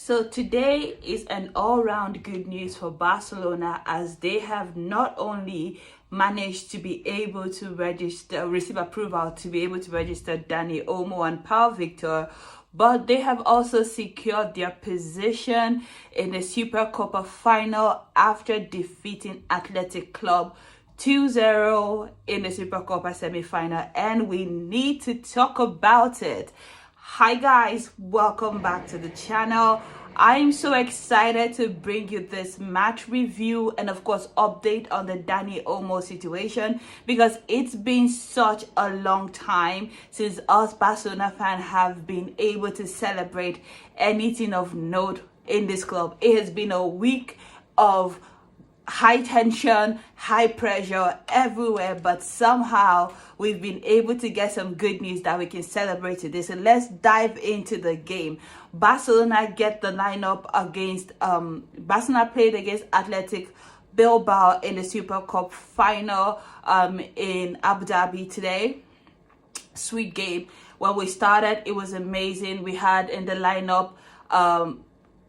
So today is an all-round good news for Barcelona, as they have not only managed to be able to receive approval to be able to register Dani Olmo and Pau Víctor, but they have also secured their position in the supercup final after defeating Athletic Club 2-0 in the supercup semi-final, and we need to talk about it. Hi guys, welcome back to the channel. I'm so excited to bring you this match review and of course update on the Dani Olmo situation, because it's been such a long time since us Barcelona fans have been able to celebrate anything of note in this club. It has been a week of high tension, high pressure everywhere, but somehow we've been able to get some good news that we can celebrate today. So let's dive into the game. Barcelona get the lineup against Barcelona played against Athletic Bilbao in the Super Cup final in Abu Dhabi today. Sweet game. When we started, it was amazing. We had in the lineup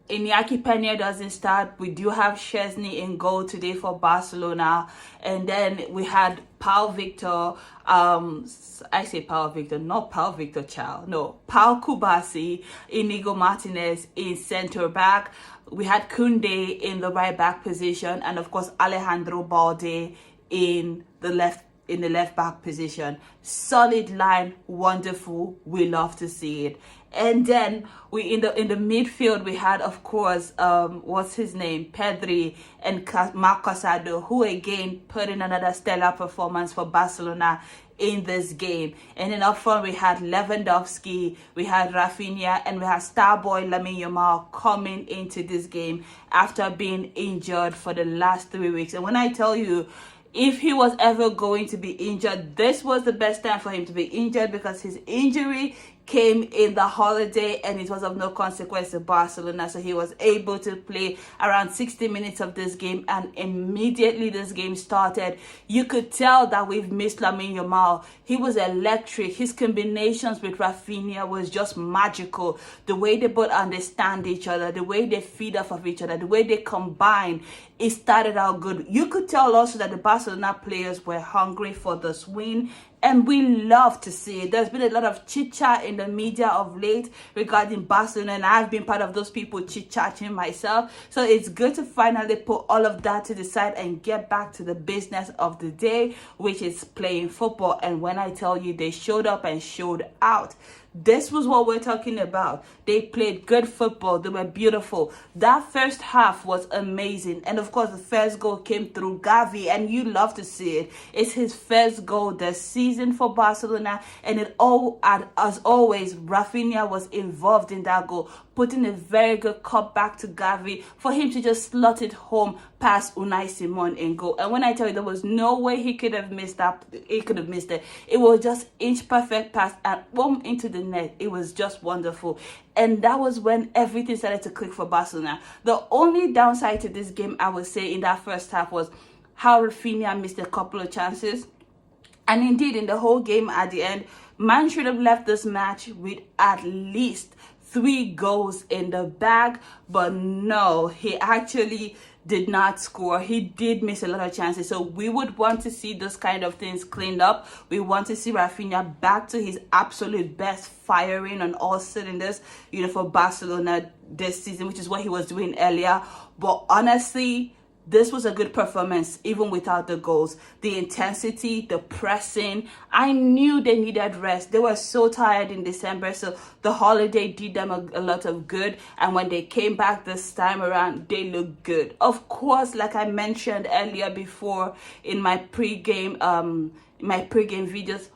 Iñaki Peña doesn't start. We do have Szczesny in goal today for Barcelona, and then we had Pau Víctor. I say Pau Víctor, not Pau Víctor Chow. No, Pau Kubasi, Inigo Martinez in centre back. We had Koundé in the right back position, and of course Alejandro Balde in the left back position. Solid line, wonderful. We love to see it. And then we in the midfield we had, of course, what's his name, Pedri and Marc Casado, who again put in another stellar performance for Barcelona in this game. And then up front we had Lewandowski, we had Rafinha, and we had star boy Lamine Yamal coming into this game after being injured for the last 3 weeks. And when I tell you, if he was ever going to be injured, this was the best time for him to be injured, because his injury came in the holiday and it was of no consequence to Barcelona. So he was able to play around 60 minutes of this game, and immediately this game started, you could tell that we've missed Lamine Yamal. He was electric. His combinations with Rafinha was just magical. The way they both understand each other, the way they feed off of each other, the way they combine, it started out good. You could tell also that the Barcelona players were hungry for this win, and we love to see it. There's been a lot of chit-chat in the media of late regarding Barcelona, and I've been part of those people chit-chatting myself. So it's good to finally put all of that to the side and get back to the business of the day, which is playing football. And when I tell you they showed up and showed out, this was what we're talking about. They played good football. They were beautiful. That first half was amazing. And of course, the first goal came through Gavi, and you love to see it. It's his first goal this season for Barcelona. And as always, Rafinha was involved in that goal, putting a very good cut back to Gavi for him to just slot it home past Unai Simon in goal. And when I tell you, there was no way he could have missed that. He could have missed it. It was just inch perfect pass and boom into the net. It was just wonderful. And that was when everything started to click for Barcelona. The only downside to this game, I would say, in that first half was how Rafinha missed a couple of chances. And indeed, in the whole game at the end, man should have left this match with at least 3 goals in the bag, but no, he actually did not score. He did miss a lot of chances. So we would want to see those kind of things cleaned up. We want to see Rafinha back to his absolute best, firing on all cylinders, for Barcelona this season, which is what he was doing earlier. But honestly, this was a good performance, even without the goals. The intensity, the pressing, I knew they needed rest. They were so tired in December, so the holiday did them a lot of good. And when they came back this time around, they looked good. Of course, like I mentioned earlier before in my pre-game videos,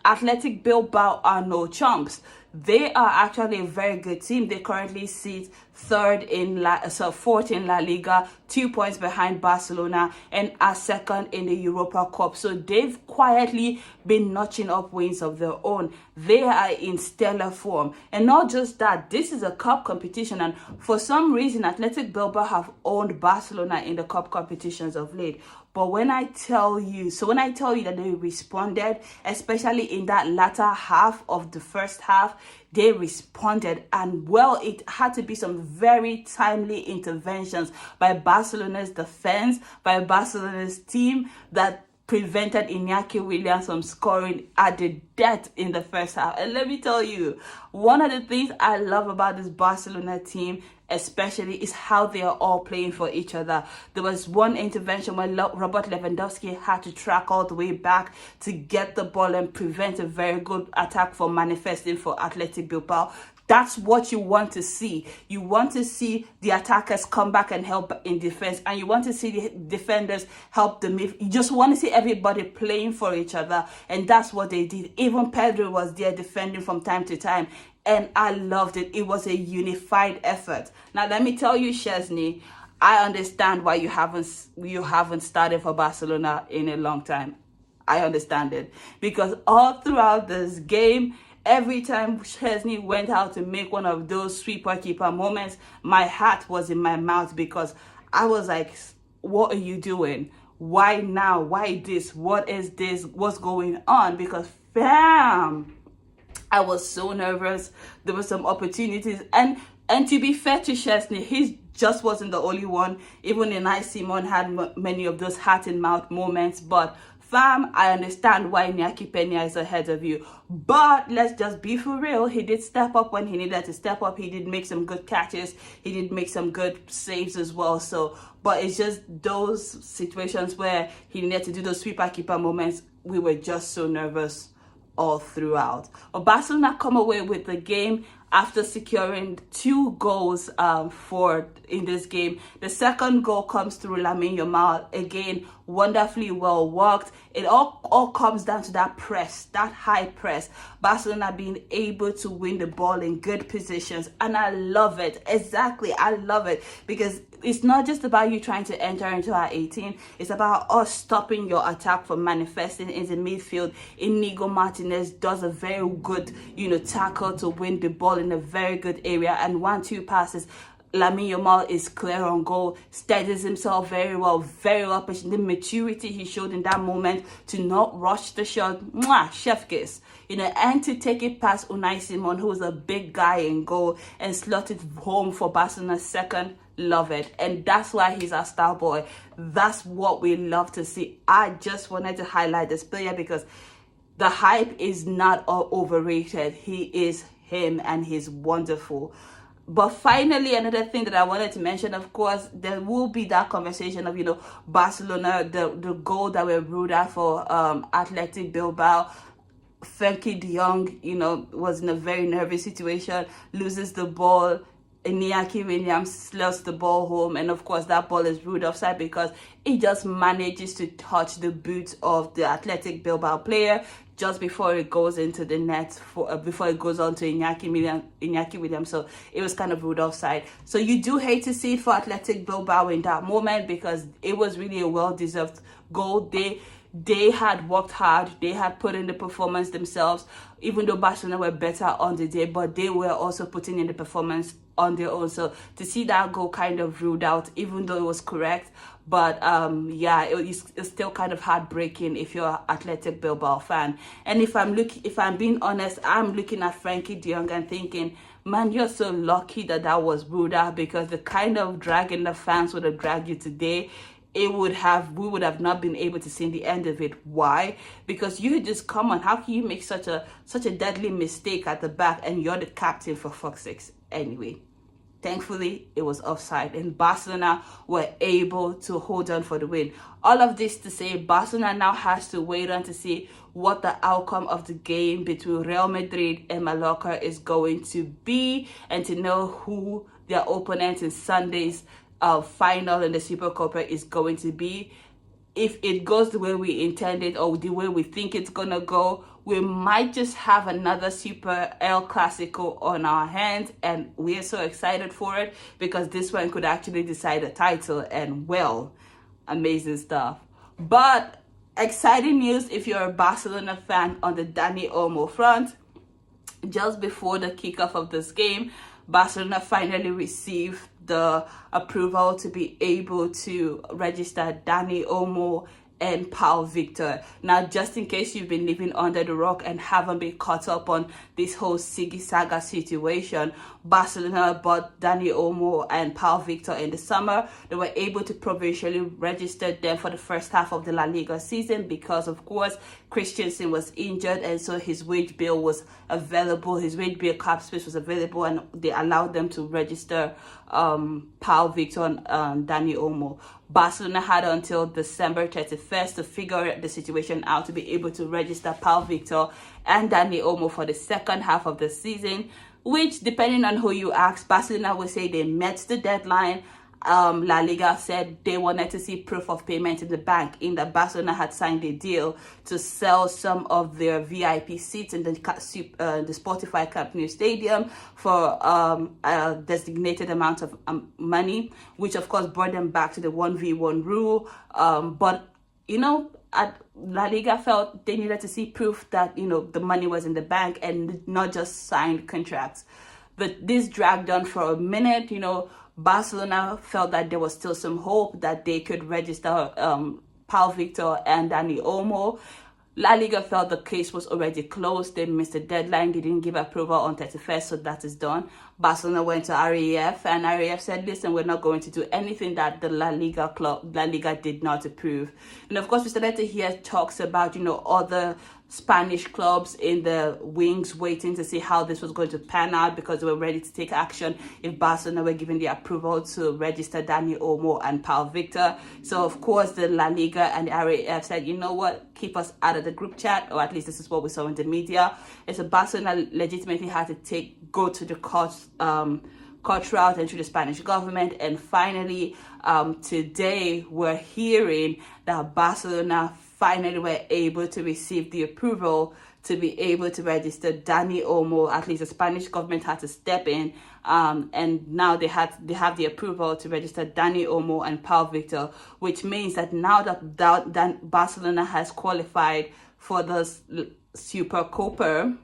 Athletic Bilbao are no chumps. They are actually a very good team. They currently sit fourth in La Liga, 2 points behind Barcelona, and are second in the Europa Cup. So they've quietly been notching up wins of their own. They are in stellar form. And not just that, this is a cup competition, and for some reason Athletic Bilbao have owned Barcelona in the cup competitions of late. But when I tell you that they responded, especially in that latter half of the first half, they responded. And well, it had to be some very timely interventions by Barcelona's defense, by Barcelona's team, that prevented Iñaki Williams from scoring at the death in the first half. And let me tell you, one of the things I love about this Barcelona team especially is how they are all playing for each other. There was one intervention where Robert Lewandowski had to track all the way back to get the ball and prevent a very good attack from manifesting for Athletic Bilbao. That's what you want to see. You want to see the attackers come back and help in defense, and you want to see the defenders help the midfield. You just want to see everybody playing for each other, and that's what they did. Even Pedro was there defending from time to time, and I loved it. It was a unified effort. Now, let me tell you, Chesney, I understand why you haven't started for Barcelona in a long time. I understand it, because all throughout this game, every time Chesney went out to make one of those sweeper keeper moments, my heart was in my mouth, because I was like, what are you doing? Why now? Why this? What is this? What's going on? Because fam, I was so nervous. There were some opportunities, and to be fair to Chesney, he just wasn't the only one. Even Unai Simon had many of those heart and mouth moments, but fam, I understand why Iñaki Peña is ahead of you. But let's just be for real. He did step up when he needed to step up. He did make some good catches. He did make some good saves as well. So, but it's just those situations where he needed to do those sweeper keeper moments. We were just so nervous all throughout. But Barcelona come away with the game after securing 2 goals in this game. The second goal comes through Lamine Yamal. Again, wonderfully well worked. It all comes down to that press, that high press. Barcelona being able to win the ball in good positions. And I love it. Exactly. I love it, because it's not just about you trying to enter into our 18. It's about us stopping your attack from manifesting in the midfield. Inigo Martinez does a very good, tackle to win the ball in a very good area, and 1-2 passes. Lamine Yamal is clear on goal, steadies himself very well, patient. The maturity he showed in that moment to not rush the shot, chef kiss. And to take it past Unai Simon, who was a big guy in goal, and slot it home for Barcelona's second. Love it. And that's why he's our star boy. That's what we love to see. I just wanted to highlight this player, because the hype is not all overrated. He is him, and he's wonderful. But finally, another thing that I wanted to mention, of course, there will be that conversation of, Barcelona, the goal that were ruled out for Athletic Bilbao. Frenkie de Jong, was in a very nervous situation, loses the ball. Iñaki Williams slots the ball home, and of course that ball is ruled offside because it just manages to touch the boot of the Athletic Bilbao player just before it goes into the net, before it goes on to Iñaki Williams. So it was kind of ruled offside. So you do hate to see it for Athletic Bilbao in that moment, because it was really a well-deserved goal. They had worked hard. They had put in the performance themselves, even though Barcelona were better on the day, but they were also putting in the performance on their own. So to see that goal kind of ruled out, even though it was correct, but it's still kind of heartbreaking if you're an Athletic Bilbao fan. And if I'm being honest, I'm looking at Frenkie de Jong and thinking, man, you're so lucky that was ruled out, because the kind of dragging the fans would have dragged you today, we would have not been able to see the end of it. Why? Because you just, come on, how can you make such a deadly mistake at the back, and you're the captain, for fuck's sakes? Anyway, thankfully it was offside, and Barcelona were able to hold on for the win. All of this to say, Barcelona now has to wait on to see what the outcome of the game between Real Madrid and Mallorca is going to be, and to know who their opponent in Sunday's final in the Supercup is going to be. If it goes the way we intended, or the way we think it's gonna go, we might just have another Super El Clasico on our hands, and we're so excited for it, because this one could actually decide a title, and well, amazing stuff. But exciting news if you're a Barcelona fan on the Dani Olmo front. Just before the kickoff of this game, Barcelona finally received the approval to be able to register Dani Olmo and Pau Víctor. Now, just in case you've been living under the rock and haven't been caught up on this whole Sigi Saga situation, Barcelona bought Dani Olmo and Pau Víctor in the summer. They were able to provisionally register them for the first half of the La Liga season because, of course, Christensen was injured, and so his wage bill was available, his wage bill cap space was available, and they allowed them to register Pau Víctor and Dani Olmo. Barcelona had until December 31st to figure the situation out to be able to register Pau Víctor and Dani Olmo for the second half of the season, which, depending on who you ask, Barcelona will say they met the deadline. La Liga said they wanted to see proof of payment in the bank, in that Barcelona had signed a deal to sell some of their VIP seats in the Spotify Camp Nou Stadium for a designated amount of money, which of course brought them back to the 1v1 rule. But, you know, La Liga felt they needed to see proof that, you know, the money was in the bank and not just signed contracts. But this dragged on for a minute. You know, Barcelona felt that there was still some hope that they could register Pau Víctor and Dani Olmo. La Liga felt the case was already closed. They missed the deadline. They didn't give approval on 31st, so that is done. Barcelona went to RAF, and RAF said, listen, we're not going to do anything that the La Liga did not approve. And of course, we started to hear talks about, you know, other Spanish clubs in the wings waiting to see how this was going to pan out, because they were ready to take action if Barcelona were given the approval to register Dani Olmo and Pau Víctor. So of course the La Liga and the RAF said, you know what, keep us out of the group chat, or at least this is what we saw in the media. And so Barcelona legitimately had to go to the court route and to the Spanish government, and finally today we're hearing that Barcelona finally were able to receive the approval to be able to register Dani Olmo. At least the Spanish government had to step in, and now they have the approval to register Dani Olmo and Pau Víctor, which means that now that Barcelona has qualified for the Supercup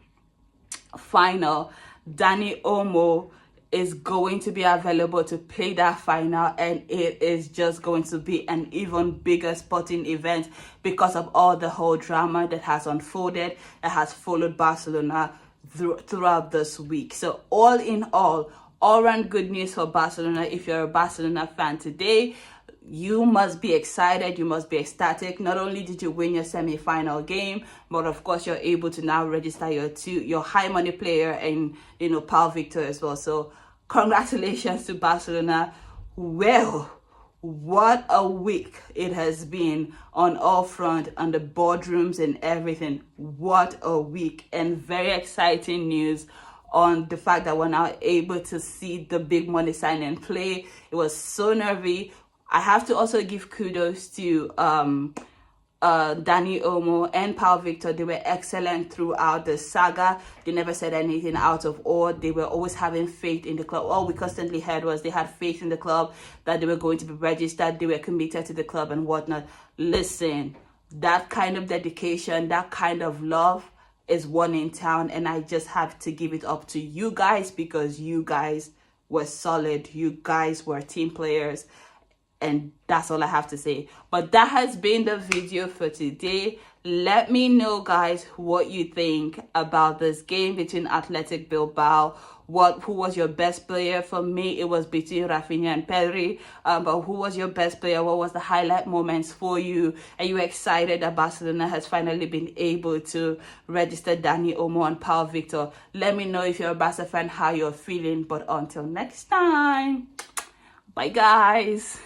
final, Dani Olmo is going to be available to play that final, and it is just going to be an even bigger sporting event because of all the whole drama that has unfolded, that has followed Barcelona throughout this week. So all in all around good news for Barcelona. If you're a Barcelona fan today, you must be excited, you must be ecstatic. Not only did you win your semi-final game, but of course you're able to now register your high money player and, you know, Pau Víctor as well. So congratulations to Barcelona. Well, what a week it has been on all front, on the boardrooms and everything. What a week, and very exciting news on the fact that we're now able to see the big money signing play. It was so nervy. I have to also give kudos to Dani Olmo and Pau Víctor. They were excellent throughout the saga. They never said anything out of order. They were always having faith in the club. All we constantly heard was they had faith in the club, that they were going to be registered, they were committed to the club and whatnot. Listen, that kind of dedication, that kind of love is one in town, and I just have to give it up to you guys, because you guys were solid. You guys were team players. And that's all I have to say. But that has been the video for today. Let me know, guys, what you think about this game between Athletic Bilbao. Who was your best player? For me, it was between Rafinha and Pedri. But who was your best player? What was the highlight moments for you? Are you excited that Barcelona has finally been able to register Dani Olmo and Pau Víctor? Let me know if you're a Barca fan, how you're feeling. But until next time, bye, guys.